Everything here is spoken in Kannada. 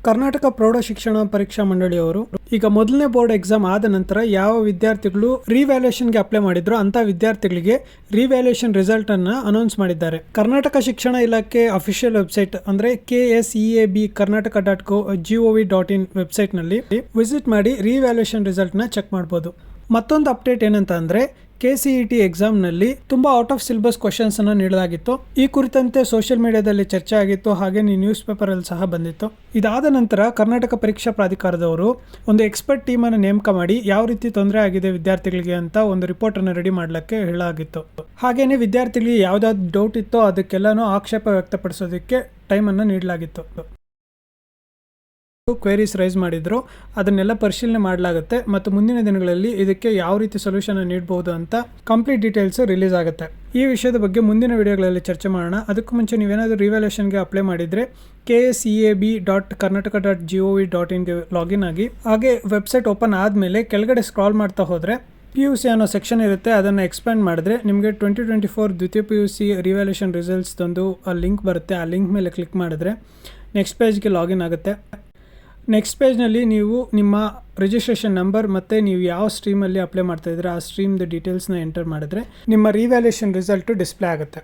ಕರ್ನಾಟಕ ಪ್ರೌಢ ಶಿಕ್ಷಣ ಪರೀಕ್ಷಾ ಮಂಡಳಿಯವರು ಈಗ ಮೊದಲನೇ ಬೋರ್ಡ್ ಎಕ್ಸಾಮ್ ಆದ ನಂತರ ಯಾವ ವಿದ್ಯಾರ್ಥಿಗಳು ರಿವ್ಯಾಲ್ಯೂಯೇಷನ್ಗೆ ಅಪ್ಲೈ ಮಾಡಿದ್ರು ಅಂತ ವಿದ್ಯಾರ್ಥಿಗಳಿಗೆ ರಿವ್ಯಾಲ್ಯೂಯೇಷನ್ ರಿಸಲ್ಟ್ ಅನ್ನ ಅನೌನ್ಸ್ ಮಾಡಿದ್ದಾರೆ. ಕರ್ನಾಟಕ ಶಿಕ್ಷಣ ಇಲಾಖೆ ಅಫಿಷಿಯಲ್ ವೆಬ್ಸೈಟ್ ಅಂದ್ರೆ KSEAB karnataka.gov.in ವೆಬ್ಸೈಟ್ ನಲ್ಲಿ ವಿಸಿಟ್ ಮಾಡಿ ರಿವ್ಯಾಲ್ಯೂಯೇಷನ್ ರಿಸಲ್ಟ್ ನ ಚೆಕ್ ಮಾಡಬಹುದು. ಮತ್ತೊಂದು ಅಪ್ಡೇಟ್ ಏನಂತ ಅಂದ್ರೆ KCET ಎಕ್ಸಾಮ್ ನಲ್ಲಿ ತುಂಬಾ ಔಟ್ ಆಫ್ ಸಿಲೆಬಸ್ ಕ್ವಶನ್ಸ್ ಅನ್ನು ನೀಡಲಾಗಿತ್ತು. ಈ ಕುರಿತಂತೆ ಸೋಷಿಯಲ್ ಮೀಡಿಯಾದಲ್ಲಿ ಚರ್ಚೆ ಆಗಿತ್ತು, ಹಾಗೆ ನ್ಯೂಸ್ ಪೇಪರ್ ಅಲ್ಲಿ ಸಹ ಬಂದಿತ್ತು. ಇದಾದ ನಂತರ ಕರ್ನಾಟಕ ಪರೀಕ್ಷಾ ಪ್ರಾಧಿಕಾರದವರು ಒಂದು ಎಕ್ಸ್ಪರ್ಟ್ ಟೀಮ್ ಅನ್ನು ನೇಮಕ ಮಾಡಿ ಯಾವ ರೀತಿ ತೊಂದರೆ ಆಗಿದೆ ವಿದ್ಯಾರ್ಥಿಗಳಿಗೆ ಅಂತ ಒಂದು ರಿಪೋರ್ಟ್ ಅನ್ನು ರೆಡಿ ಮಾಡಲಿಕ್ಕೆ ಹೇಳಲಾಗಿತ್ತು. ಹಾಗೇನೆ ವಿದ್ಯಾರ್ಥಿಗಳಿಗೆ ಯಾವ್ದಾದ್ರು ಡೌಟ್ ಇತ್ತೋ ಅದಕ್ಕೆಲ್ಲಾನು ಆಕ್ಷೇಪ ವ್ಯಕ್ತಪಡಿಸೋದಕ್ಕೆ ಟೈಮ್ ಅನ್ನು ನೀಡಲಾಗಿತ್ತು. ಕ್ವೇರೀಸ್ ರೈಸ್ ಮಾಡಿದ್ರು, ಅದನ್ನೆಲ್ಲ ಪರಿಶೀಲನೆ ಮಾಡಲಾಗುತ್ತೆ ಮತ್ತು ಮುಂದಿನ ದಿನಗಳಲ್ಲಿ ಇದಕ್ಕೆ ಯಾವ ರೀತಿ ಸೊಲ್ಯೂಷನ್ ನೀಡಬಹುದು ಅಂತ ಕಂಪ್ಲೀಟ್ ಡೀಟೇಲ್ಸ್ ರಿಲೀಸ್ ಆಗುತ್ತೆ. ಈ ವಿಷಯದ ಬಗ್ಗೆ ಮುಂದಿನ ವಿಡಿಯೋಗಳಲ್ಲಿ ಚರ್ಚೆ ಮಾಡೋಣ. ಅದಕ್ಕೂ ಮುಂಚೆ ನೀವೇನಾದರೂ ರಿವ್ಯಾಲ್ಯೂಯೇಷನ್ಗೆ ಅಪ್ಲೈ ಮಾಡಿದರೆ KSEAB.karnataka.gov.in ಗೆ ಲಾಗಿನ್ ಆಗಿ ಹಾಗೆ ವೆಬ್ಸೈಟ್ ಓಪನ್ ಆದಮೇಲೆ ಕೆಳಗಡೆ ಸ್ಕ್ರಾಲ್ ಮಾಡ್ತಾ ಹೋದರೆ PUC ಅನ್ನೋ ಸೆಕ್ಷನ್ ಇರುತ್ತೆ. ಅದನ್ನು ಎಕ್ಸ್ಪ್ಯಾಂಡ್ ಮಾಡಿದ್ರೆ ನಿಮಗೆ 2024 ದ್ವಿತೀಯ PUC ರಿವ್ಯಾಲ್ಯೂಯೇಷನ್ ರಿಸಲ್ಟ್ಸ್ ಒಂದು ಲಿಂಕ್ ಬರುತ್ತೆ. ಆ ಲಿಂಕ್ ಮೇಲೆ ಕ್ಲಿಕ್ ಮಾಡಿದ್ರೆ ನೆಕ್ಸ್ಟ್ ಪೇಜ್ಗೆ ಲಾಗಿನ್ ಆಗುತ್ತೆ. ನೆಕ್ಸ್ಟ್ ಪೇಜ್ನಲ್ಲಿ ನೀವು ನಿಮ್ಮ ರಿಜಿಸ್ಟ್ರೇಷನ್ ನಂಬರ್ ಮತ್ತು ನೀವು ಯಾವ ಸ್ಟ್ರೀಮಲ್ಲಿ ಅಪ್ಲೈ ಮಾಡ್ತಾ ಇದ್ದೀರಾ ಆ ಸ್ಟ್ರೀಮ್ದು ಡೀಟೇಲ್ಸ್ನ ಎಂಟರ್ ಮಾಡಿದ್ರೆ ನಿಮ್ಮ ರಿವ್ಯಾಲ್ಯೂಯೇಷನ್ ರಿಸಲ್ಟು ಡಿಸ್ಪ್ಲೇ ಆಗುತ್ತೆ.